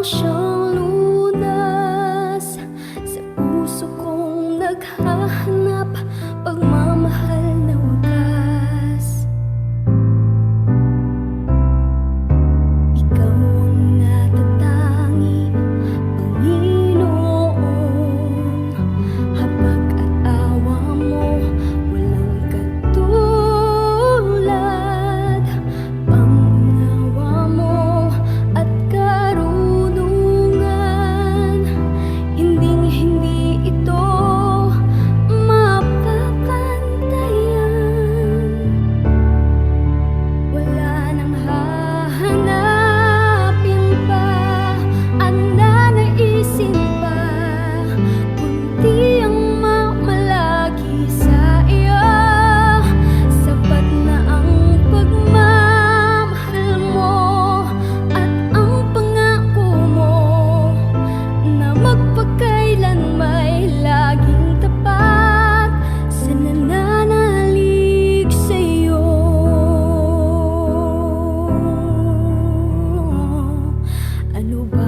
siyang lunas sa puso kong naghahanap pagmamahal na wakas. Ikaw ang natatangi, Panginoon. Habag at awa mo walang katulad. Pangunawa mo at karunungan, hinding-hindi ito mapapantayan. Wala nang hahanapin pa, ananaisin pa, kundi ang mamalagi sa iyo. Sapat na ang pagmamahal mo at ang pangako mo na magpakailan may laging tapat sa nananalig sa iyo. Ano ba